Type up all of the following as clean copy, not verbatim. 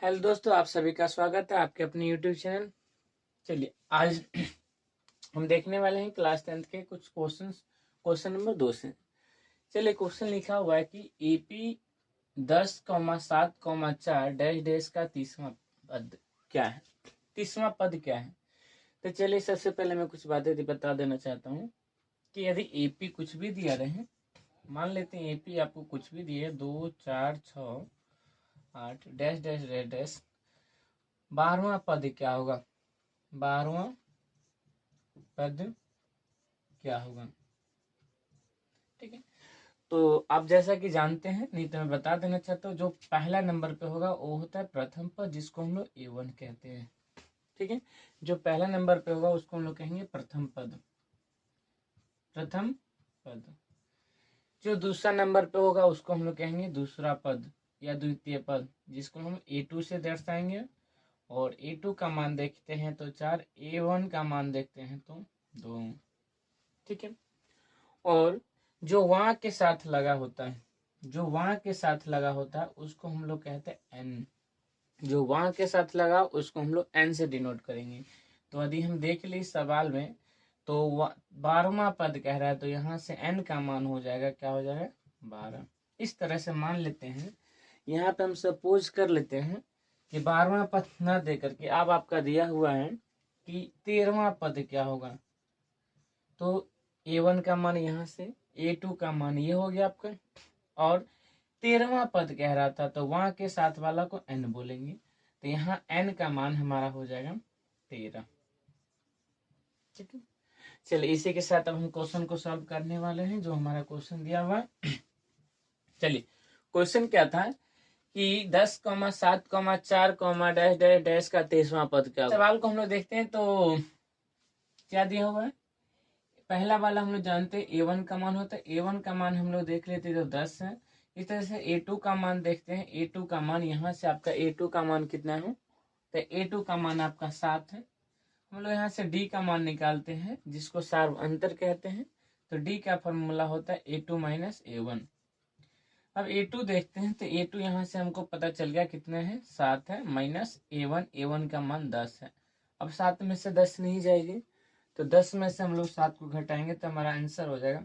Hello दोस्तों, आप सभी का स्वागत है आपके अपने यूट्यूब चैनल। चलिए आज हम देखने वाले हैं क्लास 10th के कुछ क्वेश्चन नंबर 2 से। चलिए, क्वेश्चन लिखा हुआ है कि AP 10,7,4 डैश डैश का तीसरा पद क्या है। तीसरा पद क्या है? तो चलिए, सबसे पहले मैं कुछ बातें बता देना चाहता हूँ कि यदि AP कुछ भी दिया रहे, मान लेते हैं AP आपको कुछ भी दिए 2, 4, 6, 8 डैश डैश डैश डैश, 12वां पद क्या होगा? 12वां पद क्या होगा? ठीक है, तो आप जैसा कि जानते हैं, नहीं तो मैं बता देना चाहता हूँ, जो पहला नंबर पे होगा वो होता है प्रथम पद, जिसको हम लोग A1 कहते हैं। ठीक है, जो पहला नंबर पे होगा उसको हम लोग कहेंगे प्रथम पद, प्रथम पद। जो दूसरा नंबर पे होगा उसको हम लोग कहेंगे दूसरा पद या द्वितीय पद, जिसको हम A2 से दर्शाएंगे। और A2 का मान देखते हैं तो 4, A1 का मान देखते हैं तो 2। ठीक है, और जो वहाँ के साथ लगा होता है, जो वहाँ के साथ लगा होता है उसको हम लोग कहते हैं एन। जो वहाँ के साथ लगा उसको हम लोग एन से डिनोट करेंगे। तो यदि हम देख ली सवाल में, तो 12वां पद कह रहा है, तो यहाँ से एन का मान हो जाएगा, क्या हो जाएगा? 12। इस तरह से मान लेते हैं, यहाँ पे हम सपोज कर लेते हैं कि 12वां पद न दे करके अब आपका दिया हुआ है कि 13वां पद क्या होगा। तो A1 का मान यहाँ से, A2 का मान ये हो गया आपका, और 13वां पद कह रहा था तो वहां के साथ वाला को n बोलेंगे। तो यहाँ n का मान हमारा हो जाएगा 13। ठीक है, चलिए इसी के साथ अब हम क्वेश्चन को सॉल्व करने वाले हैं, जो हमारा क्वेश्चन दिया हुआ है। चलिए, क्वेश्चन क्या था कि 10,7,4, डैश डैश डैश का 23वां पद क्या होगा। सवाल को हम लोग देखते हैं तो क्या दिया हुआ है। पहला वाला हम लोग जानते हैं A1 का मान होता है, A1 का मान हम लोग देख लेते हैं तो 10 है। इस तरह से A2 का मान देखते हैं, A2 का मान यहाँ से आपका A2 का मान कितना है, तो A2 का मान आपका 7 है। हम लोग यहाँ से D का मान निकालते हैं, जिसको सार्व अंतर कहते हैं। तो D का फॉर्मूला होता है A2 माइनस A1। अब A2 देखते हैं, तो A2 यहाँ से हमको पता चल गया कितना है, 7 है, माइनस A1, A1 का मान 10 है। अब 7 में से 10 नहीं जाएगी, तो 10 में से हम लोग 7 को घटाएंगे तो हमारा आंसर हो जाएगा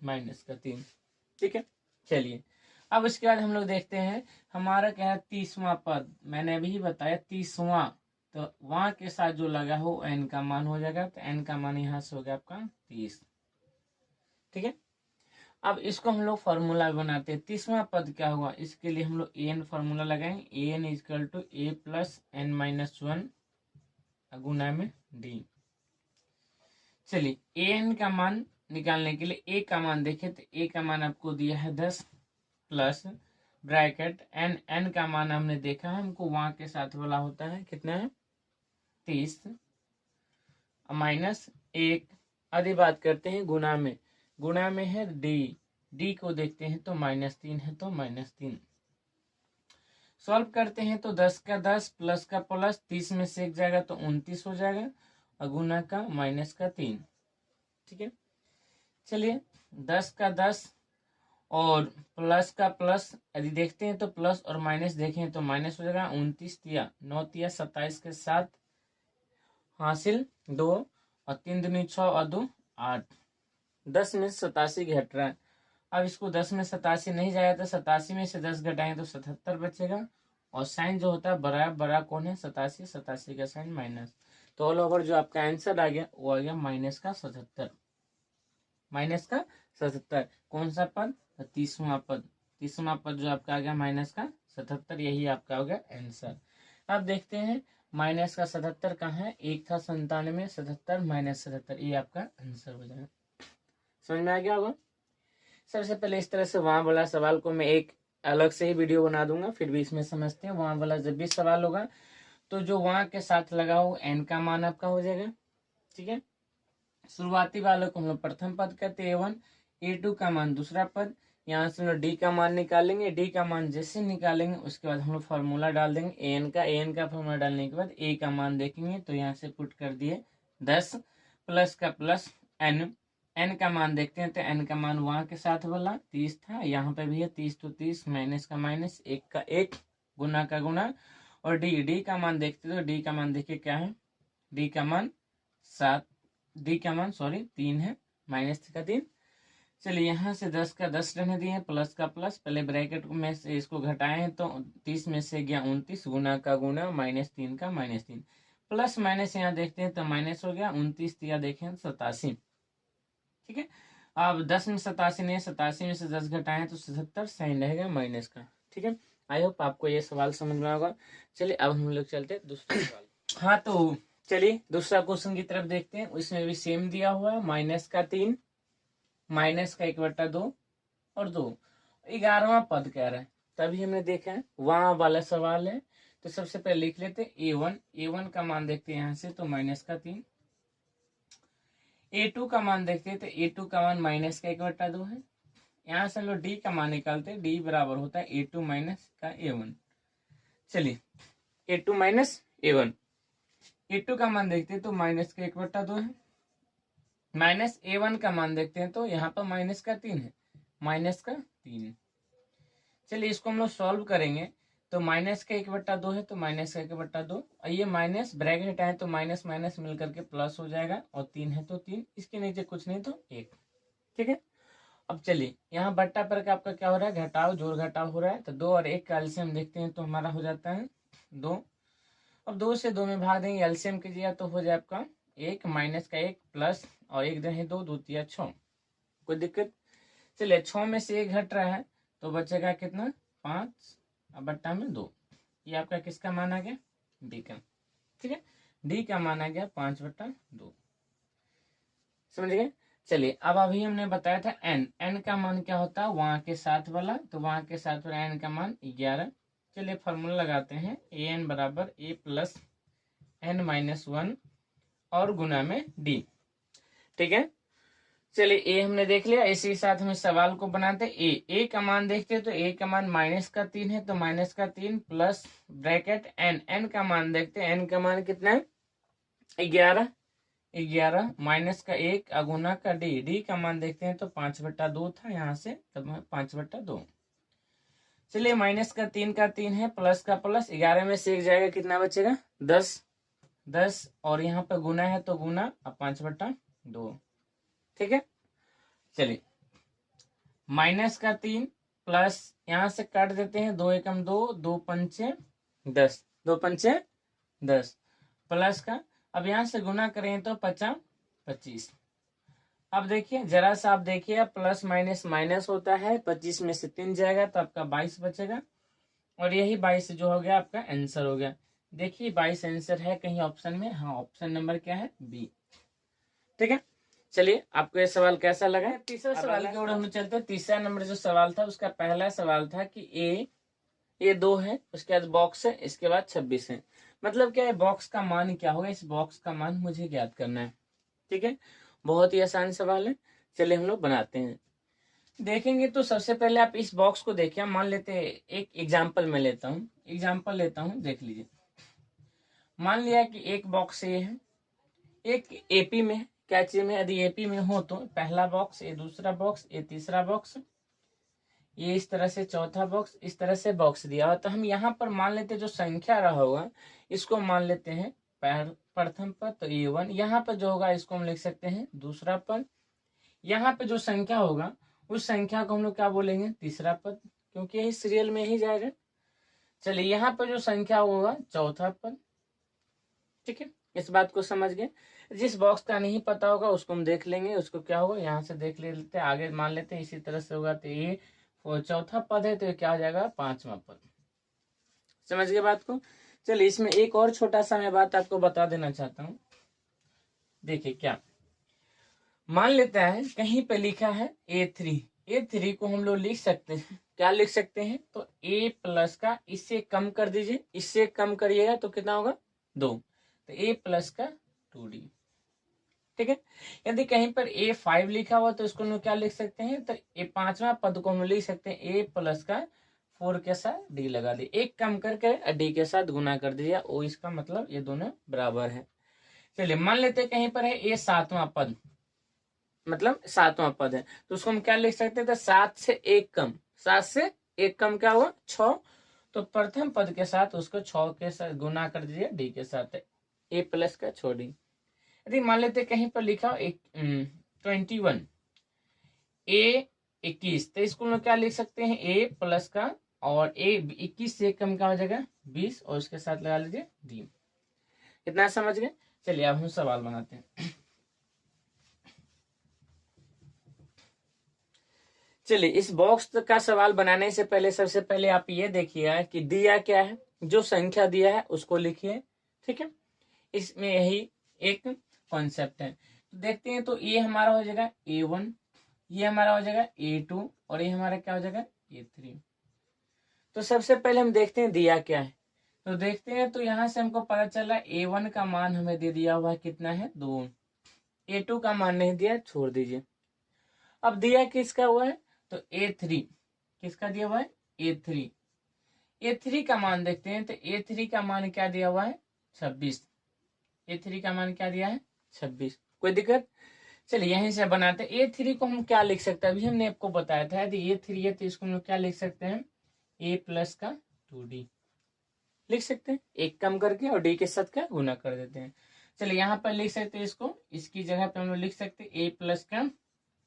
-3। ठीक है, चलिए अब इसके बाद हम लोग देखते हैं हमारा क्या है, 30वां पद। मैंने अभी ही बताया 30वां, तो वहां के साथ जो लगा हो n का मान हो जाएगा, तो n का मान यहाँ से हो गया आपका 30। ठीक है, अब इसको हम लोग फॉर्मूला बनाते हैं। 30वां पद क्या हुआ, इसके लिए हम लोग an फॉर्मूला लगाएंगे। an equal to a plus n minus 1 गुना में d। चलिए an का मान निकालने के लिए a का मान देखें, तो a का मान आपको दिया है 10 प्लस ब्रैकेट n का मान हमने देखा है, हमको वहां के साथ वाला होता है कितना है, 30 माइनस 1। आधी बात करते हैं गुना में, गुना में है d को देखते हैं तो -3 है, तो -3। सॉल्व करते हैं तो 10 का 10 प्लस का प्लस, 30 में से एक जाएगा तो 29 हो जाएगा, और गुना का माइनस का 3। ठीक है, चलिए 10 का 10 और प्लस का प्लस, यदि देखते हैं तो प्लस और माइनस देखें तो माइनस हो जाएगा। 29 तिया 9 तिया 27 के साथ हासिल 2, और 3 दूनी 6 और 2 8। 10 में 87 घट रहा है। अब इसको 10 में 87 नहीं जाएगा, तो 87 में से 10 घटाएंगे तो 77 बचेगा। और साइन जो होता है बड़ा बड़ा कौन है, 87, 87 का साइन माइनस। तो ऑल ओवर जो आपका आंसर आ गया वो आ गया -77। -77 कौन सा पद, 30वां पद। 30वां पद जो आपका आ गया -77, यही आपका हो गया आंसर। अब देखते हैं -77 कहाँ है, एक था 97, 77 -77, ये आपका आंसर हो जाएगा। समझ में आ गया होगा। सबसे पहले इस तरह से वहां वाला सवाल को मैं एक अलग से ही वीडियो बना दूंगा, फिर भी इसमें समझते हैं। वहां वाला जब भी सवाल होगा तो जो वहां के साथ लगा हो n का मान आपका हो जाएगा। ठीक है, शुरुआती वालों को हम लोग प्रथम पद कहते हैं A1, A2 का मान दूसरा पद। यहाँ से हम लोग D का मान निकालेंगे, D का मान जैसे निकालेंगे उसके बाद हम लोग फॉर्मूला डाल देंगे an का फॉर्मूला डालने के बाद A का मान देखेंगे, तो यहाँ से पुट कर दिए 10 प्लस का प्लस n का मान देखते हैं, तो n का मान वहां के साथ वाला 30 था, यहाँ पे भी है 30, तो 30 माइनस का माइनस, 1 का 1 गुना का गुना, और डी का मान देखते तो डी का मान देखिए क्या है, डी का मान 3 है, माइनस का 3। चलिए यहाँ से 10 का 10 रहने दिए, प्लस का प्लस, पहले ब्रैकेट में से इसको घटाए हैं तो 30 में से गया 29, गुना का गुना, -3 का -3, प्लस माइनस यहाँ देखते हैं तो माइनस हो गया, 29 या देखें 87। ठीक है, अब 10 में 87 नहीं, 87 में से 10 घटाए तो 77, साइन रहेगा माइनस का। ठीक है, आई होप आपको ये सवाल समझ में होगा। चलिए अब हम लोग चलते दूसरे सवाल। हाँ तो चलिए दूसरा क्वेश्चन की तरफ देखते हैं। इसमें भी सेम दिया हुआ है, -3, -1/2 और 2, 11वां पद कह रहा है। तभी हमने देखा है वहां वाला सवाल है, तो सबसे पहले लिख लेते a1 का मान देखते हैं यहाँ से तो -3, a2 का मान देखते हैं तो a2 का मान -1/2 है। यहाँ से हम लोग d का मान निकालते हैं, d बराबर होता है a2 का a1। चलिए a2 a1, a2 का मान देखते हैं तो -1/2 है, -a1 का मान देखते हैं तो यहाँ पर -3 है, -3। चलिए इसको हम लोग सॉल्व करेंगे तो -1/2 है तो -1/2, और ये माइनस ब्रैकेट है तो माइनस माइनस मिल करके प्लस हो जाएगा, और 3 है तो 3, इसके नीचे कुछ नहीं तो 1। ठीक है, अब चलिए यहाँ बट्टा पर का आपका क्या हो रहा है, घटाव जोड़ घटाव हो रहा है, तो 2 और 1 का एलसीएम देखते हैं तो हमारा हो जाता है 2। अब 2 से 2 में भाग देंगे, एलसीएम कीजिए तो हो जाए आपका 1 माइनस का 1 प्लस, और 1 दहे 2, 2 तिया 6, कोई दिक्कत। चलिए 6 में से 1 घट रहा है तो बचेगा कितना, 5, अब बट्टा में 2। ये आपका किसका मान आ गया, डी का। ठीक है, डी का मान आ गया 5/2, समझ गए। चलिए अब अभी हमने बताया था एन का मान क्या होता है, वहां के साथ वाला, तो वहां के साथ वाला एन का मान 11। चलिए फॉर्मूला लगाते हैं, an बराबर a प्लस n-1 और गुना में डी। ठीक है, चलिए ए हमने देख लिया, इसी के साथ हम सवाल को बनाते हैं। ए का मान देखते हैं तो ए का मान -3 है तो -3 प्लस ब्रैकेट एन का मान देखते हैं, एन का मान कितना है 11 माइनस का 1 अगुना का डी का मान देखते हैं तो 5/2 था यहाँ से, तब 5/2। चलिए माइनस का 3 है, प्लस का प्लस, 11 में से 1 जाएगा, कितना बचेगा 10, और यहाँ पे गुना है तो गुना, अब 5/2। ठीक है, चलिए माइनस का 3 प्लस, यहाँ से काट देते हैं, 2 एकम 2, 2 पंचे 10, 2 पंचे 10, प्लस का, अब यहाँ से गुना करें तो 25। अब देखिए जरा सा, आप देखिए प्लस माइनस माइनस होता है, 25 में से 3 जाएगा तो आपका 22 बचेगा, और यही 22 जो हो गया आपका आंसर हो गया। देखिए 22 आंसर है कहीं ऑप्शन में, हाँ ऑप्शन नंबर क्या है, बी। ठीक है, चलिए आपको ये सवाल कैसा लगा। तीसरा सवाल की ओर हम चलते हैं। तीसरा नंबर जो सवाल था उसका पहला सवाल था कि ए 2 है, उसके बाद बॉक्स है, इसके बाद 26 है। मतलब क्या है, बॉक्स का मान क्या होगा, इस बॉक्स का मान मुझे ज्ञात करना है। ठीक है, बहुत ही आसान सवाल है, चलिए हम लोग बनाते हैं। देखेंगे तो सबसे पहले आप इस बॉक्स को देखिए, मान लेते हैं एक एग्जाम्पल में लेता हूँ, देख लीजिए। मान लिया कि एक बॉक्स ये है, एक एपी में, क्या चीज में, यदि एपी में हो तो पहला बॉक्स, ये दूसरा बॉक्स, ये तीसरा बॉक्स, ये इस तरह से चौथा बॉक्स, इस तरह से बॉक्स दिया हुआ। तो हम यहाँ पर मान लेते हैं जो संख्या रहा होगा इसको मान लेते हैं प्रथम पद, तो A1। यहाँ पर जो होगा इसको हम लिख सकते हैं दूसरा पद। यहाँ पे जो संख्या होगा उस संख्या को हम लोग क्या बोलेंगे, तीसरा पद, क्योंकि यही सीरियल में ही जाएगा। चलिए यहाँ पर जो संख्या होगा चौथा पद। ठीक है, इस बात को समझ गए। जिस बॉक्स का नहीं पता होगा उसको हम देख लेंगे, उसको क्या होगा यहाँ से देख लेते हैं, आगे मान लेते हैं इसी तरह से होगा। तो ये चौथा पद है तो ये क्या हो जाएगा, 5वां पद। समझ गए बात को। चलिए इसमें एक और छोटा सा मैं बात आपको बता देना चाहता हूँ। देखिए क्या मान लेता है, कहीं पे लिखा है A3 को हम लोग लिख सकते हैं, क्या लिख सकते हैं, तो A प्लस का इससे कम कर दीजिए, इससे कम करिएगा तो कितना होगा 2, तो A प्लस का 2D। ठीक है, यदि कहीं पर A5 लिखा हुआ तो इसको हम लोग क्या लिख सकते हैं, तो ये 5वां पद को हम लिख सकते हैं A प्लस का 4 के साथ D लगा दी, एक कम करके D के साथ गुना कर दीजिए, ओ इसका मतलब ये दोनों बराबर है। चलिए मान लेते हैं कहीं पर है A 7वां पद, मतलब 7वां पद है, तो उसको हम क्या लिख सकते हैं, तो 7 से 1 कम, 7 से 1 कम क्या हुआ 6, तो प्रथम पद के साथ उसको 6 के साथ गुना कर दीजिए डी के साथ, ए प्लस का छोड़ी। यदि मान लेते कहीं पर लिखा 21 ए 21, तो इसको हम लोग क्या लिख सकते हैं, ए प्लस का और ए 21 से कम का हो जाएगा 20 और उसके साथ लगा लीजिए डी। इतना समझ गए। चलिए अब हम सवाल बनाते हैं। चलिए इस बॉक्स का सवाल बनाने से पहले सबसे पहले आप ये देखिएगा कि दिया क्या है, जो संख्या दिया है उसको लिखिए। ठीक है, इसमें यही एक कॉन्सेप्ट है। तो देखते हैं, तो ये हमारा हो जाएगा A1, ये हमारा हो जाएगा A2 और ये हमारा क्या हो जाएगा A3। तो सबसे पहले हम देखते हैं दिया क्या है। तो देखते हैं, तो यहां से हमको पता चला A1 का मान हमें दे दिया हुआ है कितना है 2, A2 का मान नहीं दिया, छोड़ दीजिए। अब दिया किसका हुआ है, तो A3 किसका दिया हुआ है, A3 का मान देखते हैं। तो A3 का मान क्या दिया हुआ है 26, A3 का मान क्या दिया है 26। कोई दिक्कत, चलिए यहीं से बनाते हैं। A3 को हम क्या लिख सकते हैं, अभी हमने आपको बताया था यदि A3 है तो इसको हम लोग क्या लिख सकते हैं, A प्लस का 2D लिख सकते हैं, एक कम करके और D के साथ का गुना कर देते हैं। चलिए यहाँ पर लिख सकते हैं इसको, इसकी जगह पे हम लोग लिख सकते हैं A प्लस का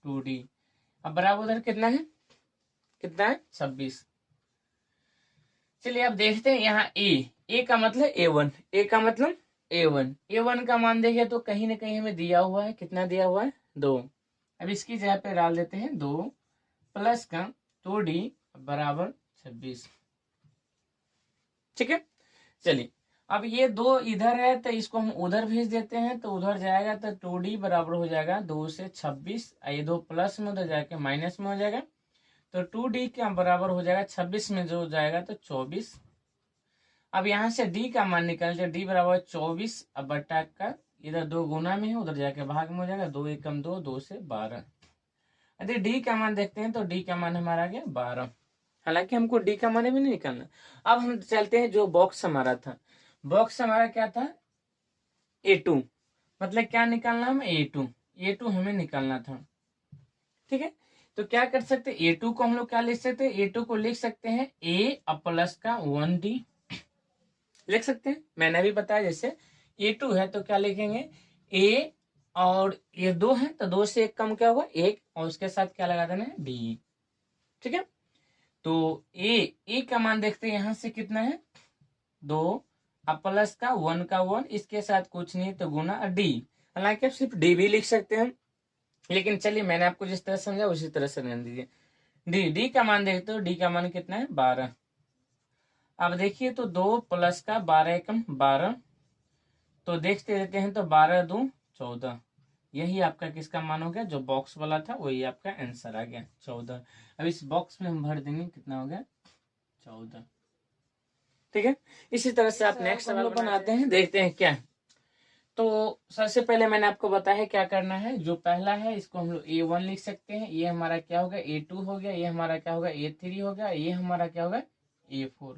2D। अब बराबर उधर कितना है 26। चलिए अब देखते हैं यहाँ ए का मतलब A1, ए का मतलब A1 का मान देखिए तो कहीं ना कहीं हमें दिया हुआ है, कितना दिया हुआ है 2। अब इसकी जगह पे डाल देते हैं 2 प्लस का 2D बराबर 26। ठीक है, चलिए अब ये 2 इधर है तो इसको हम उधर भेज देते हैं, तो उधर जाएगा तो 2D बराबर हो जाएगा 2 से 26, ये 2 प्लस में उधर जाके माइनस में हो जाएगा, तो 2D का बराबर हो जाएगा 26 में जो जाएगा तो 24। अब यहाँ से D का मान निकाल दिया, D बराबर 24, अब बट्टा का इधर 2 गुना में है उधर जाके भाग में हो जाएगा, 2 एकम 2, 2 से 12। यदि D का मान देखते हैं तो D का मान हमारा आ गया 12, हालांकि हमको D का मान भी नहीं निकालना। अब हम चलते हैं जो बॉक्स हमारा था, बॉक्स हमारा क्या था A2, मतलब क्या निकालना हमें A2 हमें निकालना था। ठीक है, तो क्या कर सकते हैं, A2 को हम लोग क्या लिख सकते हैं, A2 को लिख सकते हैं A प्लस का 1D लिख सकते हैं। मैंने भी बताया जैसे A2 है तो क्या लिखेंगे A और ये 2 है तो 2 से 1 कम क्या होगा 1 और उसके साथ क्या लगा देना है D। ठीक है, तो A का मान देखते हैं यहां से कितना है 2, अब प्लस का 1 का 1, इसके साथ कुछ नहीं तो गुना D, हालांकि आप सिर्फ D भी लिख सकते हैं, लेकिन चलिए मैंने आपको जिस तरह समझा उसी तरह से ध्यान दीजिए। डी का मान देखते हो, D का मान कितना है 12। अब देखिए तो 2 प्लस का 12 एकम 12, तो देखते रहते हैं तो 12 2 14, यही आपका किसका मान हो गया, जो बॉक्स वाला था वही आपका आंसर आ गया 14। अब इस बॉक्स में हम भर देंगे, कितना हो गया 14। ठीक है, इसी तरह से आप नेक्स्ट सवाल बनाते हैं, देखते हैं क्या। तो सबसे पहले मैंने आपको बताया क्या करना है, जो पहला है इसको हम लोग A1 लिख सकते हैं, ये हमारा क्या होगा A2 हो गया, ये हमारा क्या होगा A3 हो गया, ये हमारा क्या होगा A4।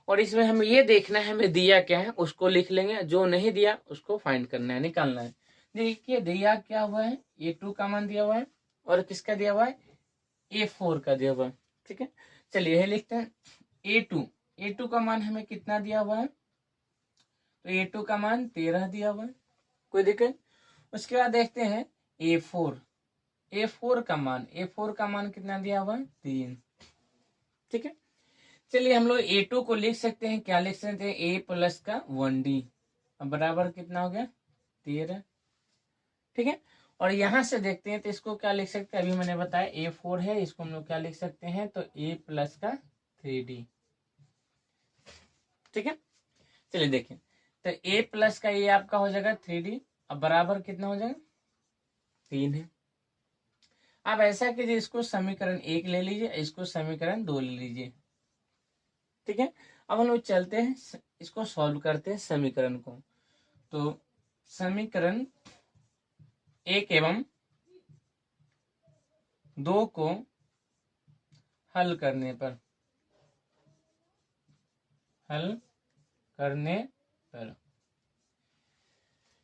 और इसमें हमें ये देखना है हमें दिया क्या है उसको लिख लेंगे, जो नहीं दिया उसको फाइंड करना है, निकालना है। देखिए दिया क्या हुआ है A2 का मान दिया हुआ है और किसका दिया हुआ है A4 का दिया हुआ है। ठीक है, चलिए यही लिखते हैं A2 का मान हमें कितना दिया हुआ है, तो A2 का मान 13 दिया हुआ है, कोई दिक्कत। उसके बाद देखते हैं A4 का मान कितना दिया हुआ है 3। ठीक है, चलिए हम लोग A2 को लिख सकते हैं, क्या लिख सकते हैं A प्लस का 1D बराबर कितना हो गया 13। ठीक है, और यहां से देखते हैं तो इसको क्या लिख सकते हैं, अभी मैंने बताया A4 है, इसको हम लोग क्या लिख सकते हैं तो A प्लस का 3D। ठीक है, चलिए देखिए तो A प्लस का ये आपका हो जाएगा 3D, अब बराबर कितना हो जाएगा 3 है। अब ऐसा कीजिए इसको समीकरण 1 ले लीजिए, इसको समीकरण 2 ले लीजिए। ठीक है, अब हम लोग चलते हैं इसको सॉल्व करते हैं समीकरण को। तो समीकरण 1 एवं 2 को हल करने पर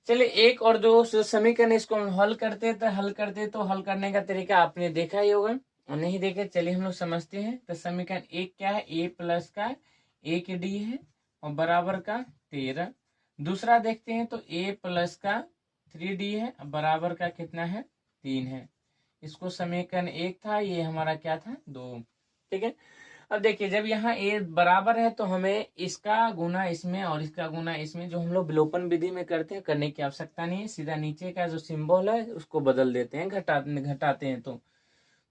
चलिए 1 और 2 समीकरण इसको हम हल करते तो हल करने का तरीका आपने देखा ही होगा। और नहीं देखे, चलिए हम लोग समझते हैं। तो समीकरण एक क्या है, ए प्लस का एक डी है और बराबर का 13। दूसरा देखते हैं तो ए प्लस का 3d है और बराबर का कितना है, 3 है। इसको समीकरण एक था, ये हमारा क्या था, 2। ठीक है, अब देखिए जब यहाँ ए बराबर है तो हमें इसका गुना इसमें और इसका गुना इसमें, जो हम लोग विलोपन विधि में करते हैं, करने की आवश्यकता नहीं है। सीधा नीचे का जो सिंबल है उसको बदल देते हैं, घटाते हैं तो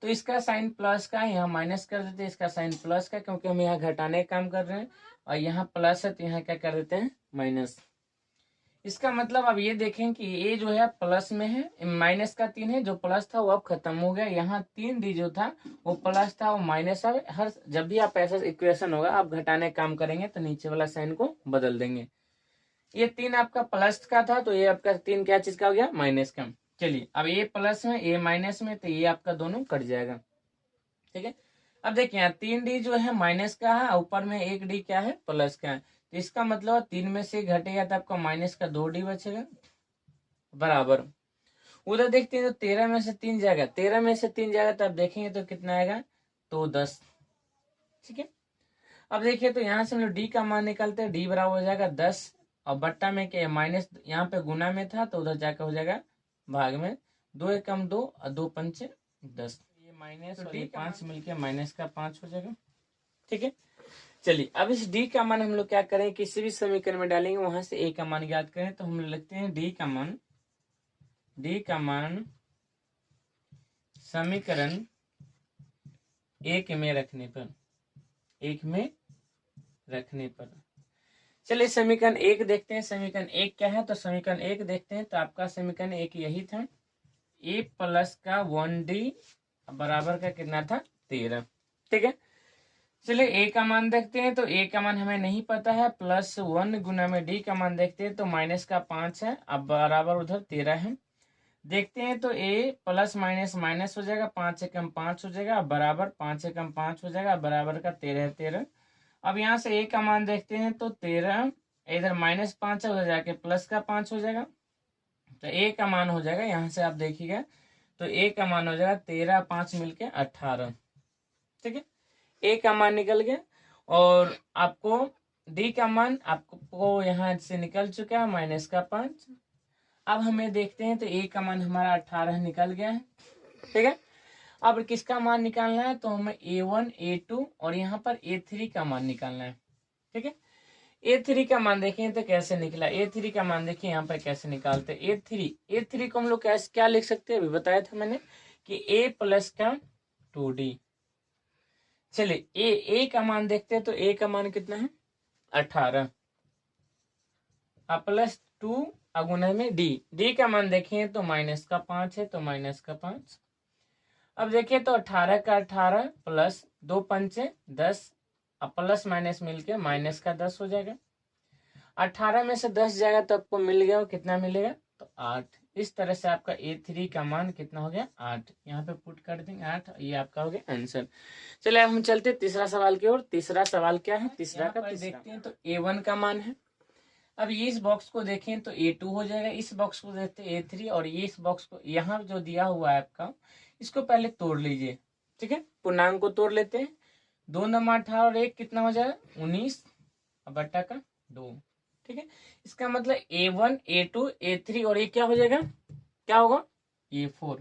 इसका साइन प्लस का यहाँ माइनस कर देते हैं, इसका साइन प्लस का, क्योंकि हम यहाँ घटाने का काम कर रहे हैं। और यहाँ प्लस है तो यहाँ क्या कर देते हैं, माइनस। इसका मतलब अब ये देखें कि ये जो है प्लस में है, माइनस का 3 है, जो प्लस था वो अब खत्म हो गया। यहाँ 3d जो था वो प्लस था, वो माइनस। अब हर जब भी आप ऐसा इक्वेशन होगा आप घटाने का काम करेंगे तो नीचे वाला साइन को बदल देंगे। ये 3 आपका प्लस का था तो ये आपका 3 क्या चीज का हो गया, माइनस का। चलिए अब ये प्लस में ये माइनस में, तो ये आपका दोनों कट जाएगा। ठीक है, अब देखिए यहाँ 3d जो है माइनस का है, ऊपर में 1d क्या है, प्लस का है। तो इसका मतलब 3 में से घटेगा तो आपका माइनस का 2d बचेगा, बराबर। उधर देखते हैं तो 13 में से 3 जाएगा, 13 में से 3 जाएगा तो आप देखेंगे तो कितना आएगा, तो 10। ठीक है, अब देखिए तो यहाँ से हम लोग डी का मान निकालते हैं, डी बराबर हो जाएगा 10 और बट्टा में क्या, माइनस यहाँ पे गुना में था तो उधर जाकर हो जाएगा भाग में। 2 एकम 2 और 2 पंचे 10, ये माइनस और ये 5 मिलके माइनस का 5 हो जाएगा। ठीक है, चलिए अब इस डी का मान हम लोग क्या करें, किसी भी समीकरण में डालेंगे, वहां से ए का मान याद करें। तो हम लिखते हैं डी का मान समीकरण एक में रखने पर, चलिए समीकरण एक देखते हैं। समीकरण एक क्या है, तो समीकरण एक देखते हैं तो आपका समीकरण एक यही था, ए प्लस का 1d बराबर का कितना था, 13। ठीक है, चलिए ए का मान देखते हैं। तो ए का मान हमें नहीं पता है, +1 गुना में डी का मान देखते हैं तो माइनस का 5 है, अब बराबर उधर 13 है। देखते हैं तो ए प्लस माइनस माइनस हो जाएगा, 5 एकम 5 हो जाएगा, बराबर 5 एकम 5 हो जाएगा, बराबर का 13। अब यहाँ से ए का मान देखते हैं तो 13, इधर -5 है, उधर जाके प्लस का 5 हो जाएगा। तो ए का मान हो जाएगा, यहाँ से आप देखिएगा तो ए का मान हो जाएगा 13, 5 मिलके 18। ठीक है, ए का मान निकल गया और आपको डी का मान आपको यहाँ से निकल चुका है, माइनस का 5। अब हमें देखते हैं तो ए का मान हमारा 18 निकल गया है। ठीक है, अब किसका मान निकालना है, तो हमें A1 A2 और यहाँ पर A3 का मान निकालना है। ठीक है, A3 का मान देखें तो कैसे निकला, A3 का मान देखिए यहाँ पर कैसे निकालते हैं। A3 को हम लोग कैसे क्या लिख सकते हैं, अभी बताया था मैंने कि A प्लस का 2d। चलिए ए का मान देखते हैं तो ए का मान कितना है, 18 प्लस 2 अगुना में डी का मान देखें तो माइनस का 5 है, तो माइनस का 5। अब देखिए तो 18 का 18 प्लस 2 पंचे 10, अब प्लस माइनस मिलके माइनस का 10 हो जाएगा। 18 में से 10 जाएगा तो आपको मिल गया, कितना मिलेगा, तो 8। इस तरह से आपका A3 का मान कितना हो गया, 8। यहाँ पे पुट कर देंगे 8, ये आपका हो गया आंसर। चलिए अब हम चलते हैं तीसरा सवाल की ओर। तीसरा सवाल क्या है, तीसरा देखते हैं तो A1 का मान है। अब ये इस बॉक्स को देखें तो A2 हो जाएगा, इस बॉक्स को देखते हैं A3 और ये इस बॉक्स को यहाँ जो दिया हुआ है आपका, इसको पहले तोड़ लीजिए। ठीक है, पूर्णांक को तोड़ लेते हैं। 2 × 18 और 1 कितना हो जाएगा, 19 बट्टा का 2। ठीक है, इसका मतलब A1 A2 A3 और ये क्या हो जाएगा, क्या होगा, A4।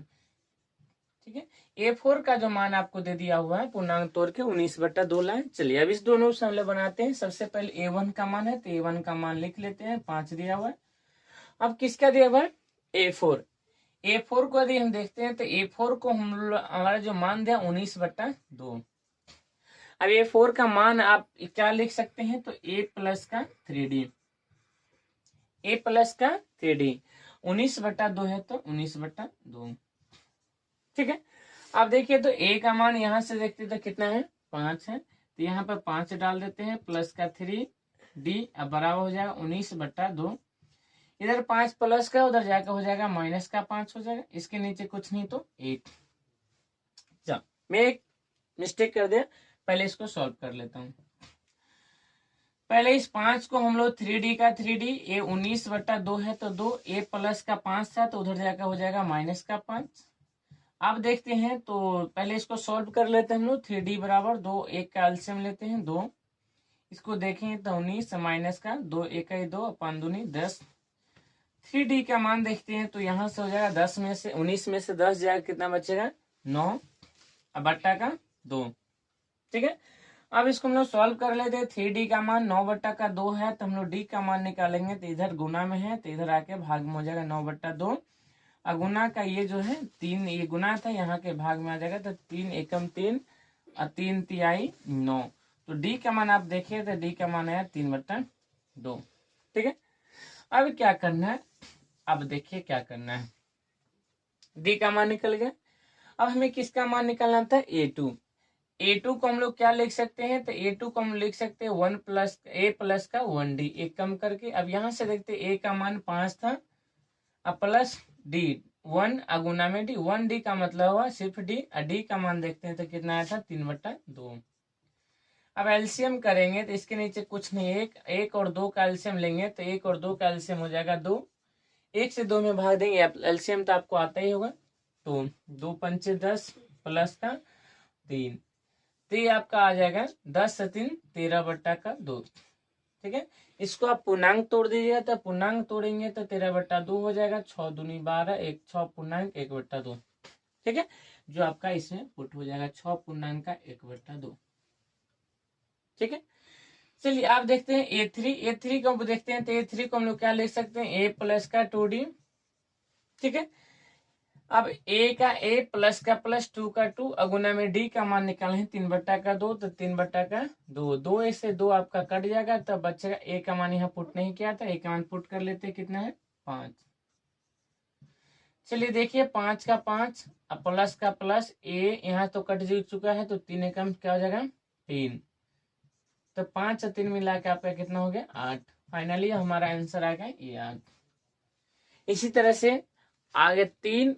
ठीक है, A4 का जो मान आपको दे दिया हुआ है पूर्णांक तोड़ के 19/2 लाए। चलिए अब इस दोनों से हम लोग बनाते हैं। सबसे पहले A1 का मान है तो A1 का मान लिख लेते हैं, 5 दिया हुआ है। अब किसका दिया हुआ है, A4 को यदि हम देखते हैं तो A4 को हमारा जो मान दिया 19/2। अब A4 का मान आप क्या लिख सकते हैं, तो A प्लस का 3d, 19/2 है तो 19/2। ठीक है, अब देखिए तो A का मान यहाँ से देखते तो कितना है, 5 है, तो यहाँ पर 5 डाल देते हैं, प्लस का 3d, अब बराबर हो जाएगा 19/2। इधर 5 प्लस का, उधर जाकर हो जाएगा माइनस का 5 हो जाएगा। इसके नीचे कुछ नहीं तो 8। चल मैं एक मिस्टेक कर दिया, पहले इसको सॉल्व कर लेता हूँ। पहले इस 5 को हम लोग 3d का 3d, ये 19/2 है तो 2, A प्लस का 5 था तो उधर जाकर हो जाएगा माइनस का 5। आप देखते हैं तो पहले इसको सॉल्व कर लेते हैं हम लोग। 3D बराबर 2, 1 का एलसीएम लेते हैं 2। इसको देखें तो 19 माइनस का 2, 1 2 अपन दूनी 10। 3D का मान देखते हैं तो यहाँ से हो जाएगा 10 में से 19 में से 10 जाएगा, कितना बचेगा 9, अब बट्टा का 2। ठीक है, अब इसको हम लोग सॉल्व कर लेते हैं। 3D का मान 9 बट्टा का 2 है, तो हम लोग D का मान निकालेंगे तो इधर गुना में है तो इधर आके भाग में हो जाएगा 9 बट्टा 2। गुना का ये जो है 3, ये गुना था यहाँ के भाग में आ जाएगा तो 3 एकम 3 और 3 तिहाई 9। तो डी का मान आप देखिए तो डी का मान आया 3/2। ठीक है, अब क्या करना है, अब देखिए क्या करना है। डी का मान निकल गया। अब हमें किसका मान निकालना था, A2। A2 को हम लोग क्या लिख सकते हैं, तो A2 को हम लिख सकते हैं 1 प्लस A प्लस का 1D, एक कम करके। अब यहाँ से देखते A का मान 5 था, अब प्लस D 1 अगुना में D, 1D का मतलब हुआ सिर्फ D, और D का मान देखते हैं तो कितना आया था 3/2। अब एलसीएम करेंगे तो इसके नीचे कुछ नहीं, 1 और 2 का एलसीएम लेंगे तो 1 और 2 का एलसीएम हो जाएगा 2। 1 से 2 में भाग देंगे, एलसीएम तो आपको आता ही होगा। तो 2 पंचे 10 प्लस का 3, तो ये आपका आ जाएगा 10 से 3 13/2। ठीक है, इसको आप पूर्णांक तोड़ दीजिएगा तो पूर्णांक तोड़ेंगे तो 13/2 हो जाएगा। 6 दूनी 12, 1 6 पूर्णांक 1/2। ठीक है, जो आपका इसमें पुट हो जाएगा 6 पूर्णांक का 1/2। ठीक है, चलिए आप देखते हैं A3 को देखते हैं तो A3 को हम लोग क्या लिख सकते हैं, A प्लस का 2D। ठीक है, अब A का A प्लस का प्लस 2 का 2 अगुना में D का मान निकाले हैं 3/2, तो 3/2 2 से 2 आपका कट जाएगा, तब बचेगा A का मान यहाँ पुट नहीं किया था, A का मान पुट कर लेते हैं, कितना है 5। चलिए देखिए 5 का 5 अब प्लस का प्लस A यहाँ तो कट चुका है तो 3 एकम क्या हो जाएगा 3, तो 5 और 3 मिला के आपका कितना हो गया 8। फाइनली हमारा आंसर आ गया ये 8। इसी तरह से आगे 3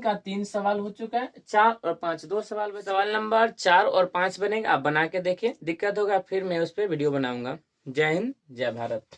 का 3 सवाल हो चुका है, 4 और 5 2 सवाल। सवाल नंबर 4 और 5 बनेगा, आप बना के देखिए, दिक्कत होगा फिर मैं उस पर वीडियो बनाऊंगा। जय हिंद, जय भारत।